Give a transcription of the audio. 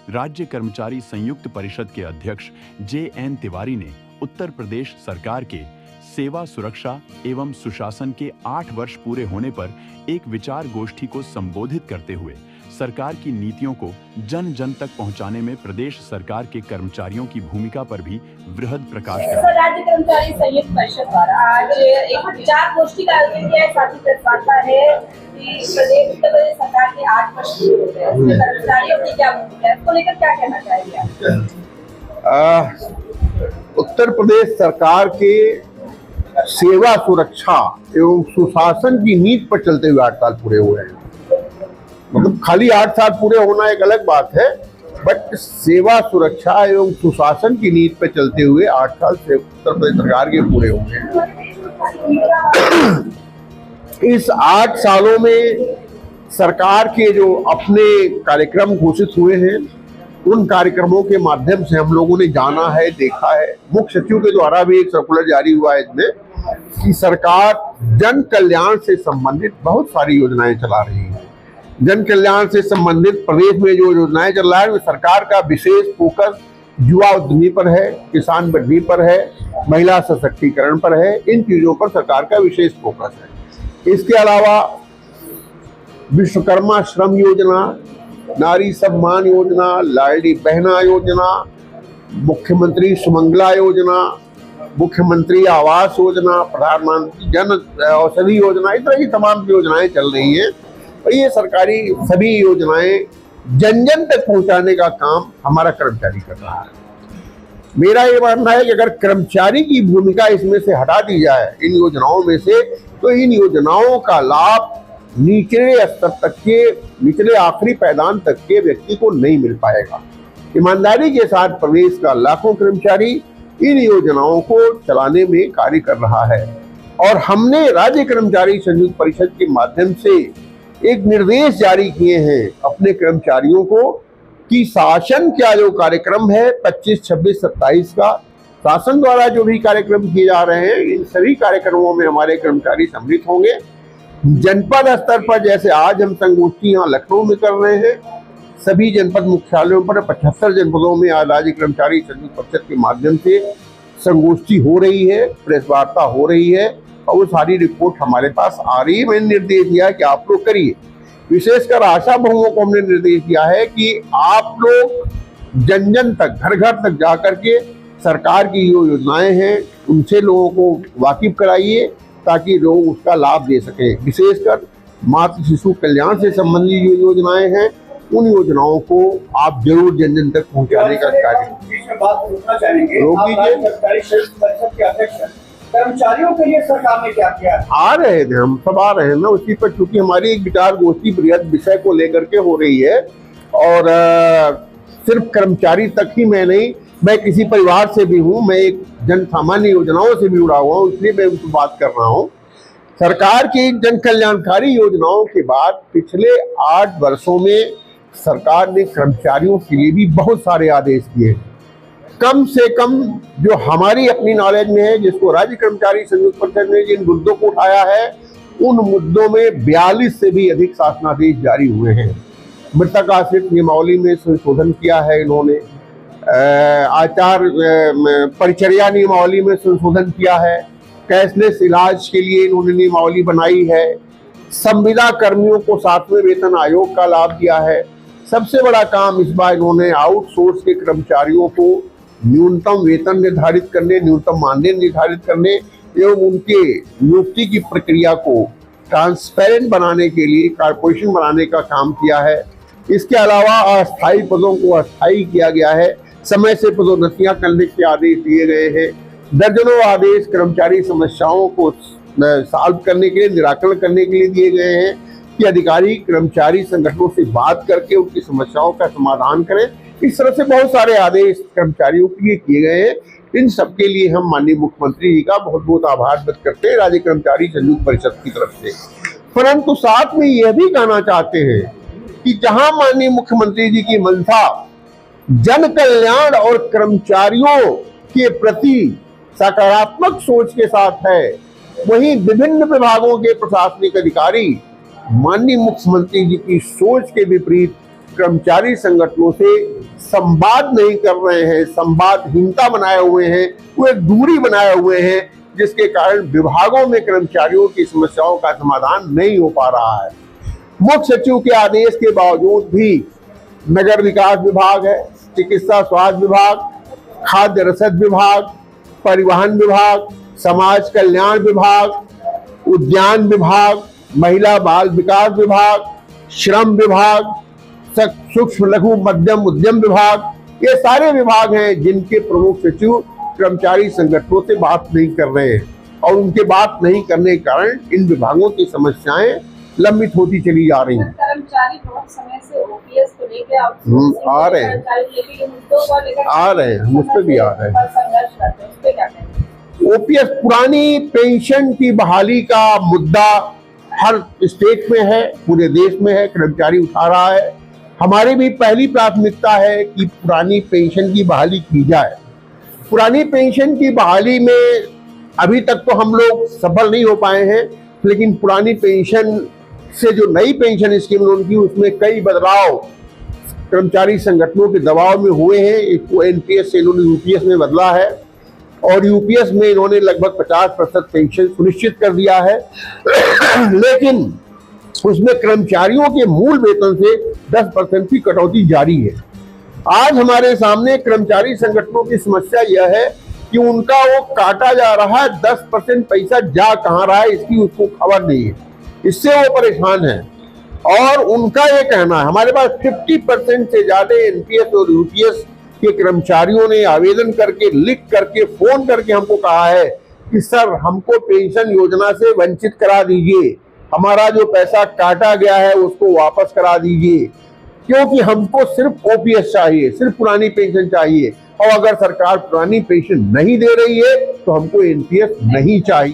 राज्य कर्मचारी संयुक्त परिषद के अध्यक्ष JN तिवारी ने उत्तर प्रदेश सरकार के सेवा सुरक्षा एवं सुशासन के 8 वर्ष पूरे होने पर एक विचार गोष्ठी को संबोधित करते हुए सरकार की नीतियों को जन जन तक पहुंचाने में प्रदेश सरकार के कर्मचारियों की भूमिका पर भी वृहद प्रकाश डाला। राज्य कर्मचारी संयुक्त परिषद द्वारा आज एक विचार गोष्ठी का आयोजन किया है। साथ ही प्रदेश उत्तर प्रदेश सरकार के 8 वर्ष पूरे हो गए, कर्मचारियों की क्या भूमिका है, इसको लेकर क्या कहना चाहेंगे आप? उत्तर प्रदेश सरकार के सेवा सुरक्षा एवं सुशासन की नीति पर चलते हुए 8 साल पूरे हुए हैं। मतलब खाली 8 साल पूरे होना एक अलग बात है, बट सेवा सुरक्षा एवं सुशासन की नीति पर चलते हुए 8 साल से उत्तर प्रदेश सरकार के पूरे हुए हैं। इस 8 सालों में सरकार के जो अपने कार्यक्रम घोषित हुए हैं, उन कार्यक्रमों के माध्यम से हम लोगों ने जाना है, देखा है। मुख्य सचिव के द्वारा भी एक सर्कुलर जारी हुआ है इसमें कि सरकार जन कल्याण से संबंधित बहुत सारी योजनाएं चला रही है। जन कल्याण से संबंधित प्रदेश में जो योजनाएं चल रहा है, वो सरकार का विशेष फोकस युवा उद्यमी पर है, किसान वृद्धि पर है, महिला सशक्तिकरण पर है। इन चीजों पर सरकार का विशेष फोकस है। इसके अलावा विश्वकर्मा श्रम योजना, नारी सम्मान योजना, लाडली बहना योजना, मुख्यमंत्री सुमंगला योजना, मुख्यमंत्री आवास योजना, प्रधानमंत्री जन औषधि योजना, इस तरह की तमाम योजनाएं चल रही हैं। और ये सरकारी सभी योजनाएं जन जन तक पहुंचाने का काम हमारा कर्मचारी कर रहा है। मेरा ये मानना है कि अगर कर्मचारी की भूमिका इसमें से हटा दी जाए इन योजनाओं में से, तो इन योजनाओं का लाभ निचले स्तर तक के, निचले आखिरी पैदान तक के व्यक्ति को नहीं मिल पाएगा। ईमानदारी के साथ प्रदेश का लाखों कर्मचारी इन योजनाओं को चलाने में कार्य कर रहा है। और हमने राज्य कर्मचारी संयुक्त परिषद के माध्यम से एक निर्देश जारी किए हैं अपने कर्मचारियों को कि शासन का जो कार्यक्रम है 25, 26, 27 का शासन द्वारा जो भी कार्यक्रम किए जा रहे हैं, इन सभी कार्यक्रमों में हमारे कर्मचारी सम्मिलित होंगे। जनपद स्तर पर जैसे आज हम संगोष्ठी यहाँ लखनऊ में कर रहे हैं, सभी जनपद मुख्यालयों पर 75 जनपदों में आज राज्य कर्मचारी संयुक्त परिषद के माध्यम से संगोष्ठी हो रही है, प्रेस वार्ता हो रही है और वो सारी रिपोर्ट हमारे पास आ रही है। मैंने निर्देश दिया कि आप लोग करिए। विशेषकर आशा बहुओं को हमने निर्देश दिया है कि आप लोग जन जन तक, घर घर तक जाकर के सरकार की जो योजनाएं हैं उनसे लोगों को वाकिफ कराइए ताकि लोग उसका लाभ ले सकें। विशेषकर मातृ शिशु कल्याण से संबंधित जो योजनाएं हैं, उन योजनाओं को आप जरूर जन जन तक पहुंचाने का कार्य कर्मचारियों के लिए सरकार ने क्या किया? आ रहे थे, हम सब आ रहे हैं ना उसी पर, क्योंकि हमारी एक विचार गोष्ठी बृहद विषय को लेकर के हो रही है। और सिर्फ कर्मचारी तक ही मैं नहीं, मैं किसी परिवार से भी हूँ, मैं एक जन सामान्य योजनाओं से भी जुड़ा हुआ हूँ, इसलिए मैं उनसे बात कर रहा हूँ। सरकार की जन कल्याणकारी योजनाओं के बाद पिछले 8 वर्षों में सरकार ने कर्मचारियों के लिए भी बहुत सारे आदेश दिए। कम से कम जो हमारी अपनी नॉलेज में है, जिसको राज्य कर्मचारी संयुक्त परिषद ने जिन मुद्दों को उठाया है, उन मुद्दों में 42 से भी अधिक शासनादेश जारी हुए हैं। मृतक आश्रित नियमावली में संशोधन किया है इन्होंने, आचार परिचर्या नियमावली में संशोधन किया है, कैशलेस इलाज के लिए इन्होंने नियमावली बनाई है, संविदा कर्मियों को 7वें वेतन आयोग का लाभ दिया है। सबसे बड़ा काम इस बार इन्होंने आउटसोर्स के कर्मचारियों को न्यूनतम वेतन निर्धारित करने, न्यूनतम मानदेय निर्धारित करने एवं उनके नियुक्ति की प्रक्रिया को ट्रांसपेरेंट बनाने के लिए कारपोरेशन बनाने का काम किया है। इसके अलावा अस्थायी पदों को अस्थायी किया गया है, समय से पदोन्नतियां करने के आदेश दिए गए हैं। दर्जनों आदेश कर्मचारी समस्याओं को सॉल्व करने के लिए, निराकरण करने के लिए दिए गए हैं कि अधिकारी कर्मचारी संगठनों से बात करके उनकी समस्याओं का समाधान करें। इस तरह से बहुत सारे आदेश कर्मचारियों के लिए किए गए हैं। इन सबके लिए हम माननीय मुख्यमंत्री जी का बहुत बहुत आभार व्यक्त करते हैं राज्य कर्मचारी संयुक्त परिषद की तरफ से। परंतु साथ में यह भी कहना चाहते हैं कि जहां माननीय मुख्यमंत्री जी की मंशा जन कल्याण और कर्मचारियों के प्रति सकारात्मक सोच के साथ है, वहीं विभिन्न विभागों के प्रशासनिक अधिकारी माननीय मुख्यमंत्री जी की सोच के विपरीत कर्मचारी संगठनों से संवाद नहीं कर रहे हैं, संवादहीनता बनाए हुए हैं, वो एक दूरी बनाए हुए हैं, जिसके कारण विभागों में कर्मचारियों की समस्याओं का समाधान नहीं हो पा रहा है। मुख्य सचिव के आदेश के बावजूद भी नगर विकास विभाग है, चिकित्सा स्वास्थ्य विभाग, खाद्य रसद विभाग, परिवहन विभाग, समाज कल्याण विभाग, उद्यान विभाग, महिला बाल विकास विभाग, श्रम विभाग, सूक्ष्म लघु मध्यम उद्यम विभाग, ये सारे विभाग हैं जिनके प्रमुख सचिव कर्मचारी संगठनों से बात नहीं कर रहे हैं, और उनके बात नहीं करने के कारण इन विभागों की समस्याएं लंबित होती चली जा रही हैं। कर्मचारी बहुत समय से ओपीएस को लेकर आ रहे हैं, मुझ पे भी आ रहे हैं। संघर्ष करते हैं, उस पे क्या कहेंगे? ओपीएस पुरानी पेंशन की बहाली का मुद्दा हर स्टेट में है, पूरे देश में है, कर्मचारी उठा रहा है। हमारी भी पहली प्राथमिकता है कि पुरानी पेंशन की बहाली की जाए। पुरानी पेंशन की बहाली में अभी तक तो हम लोग सफल नहीं हो पाए हैं, लेकिन पुरानी पेंशन से जो नई पेंशन स्कीम उनकी, उसमें कई बदलाव कर्मचारी संगठनों के दबाव में हुए हैं। इसको एनपीएस से इन्होंने यूपीएस में बदला है, और यूपीएस में इन्होंने लगभग 50% पेंशन सुनिश्चित कर दिया है। लेकिन उसमें कर्मचारियों के मूल वेतन से 10% की कटौती जारी है। आज हमारे सामने कर्मचारी संगठनों की समस्या यह है कि उनका वो काटा जा रहा है, 10% पैसा जा कहाँ रहा है इसकी उसको खबर नहीं है, इससे वो परेशान है। और उनका ये कहना है, हमारे पास 50% से ज्यादा एनपीएस और यूपीएस के कर्मचारियों ने आवेदन करके, लिख करके, फोन करके हमको कहा है कि सर हमको पेंशन योजना से वंचित करा दीजिए, हमारा जो पैसा काटा गया है उसको वापस करा दीजिए, क्योंकि हमको सिर्फ ओपीएस चाहिए, सिर्फ पुरानी पेंशन चाहिए, और अगर सरकार पुरानी पेंशन नहीं दे रही है तो हमको एनपीएस नहीं चाहिए।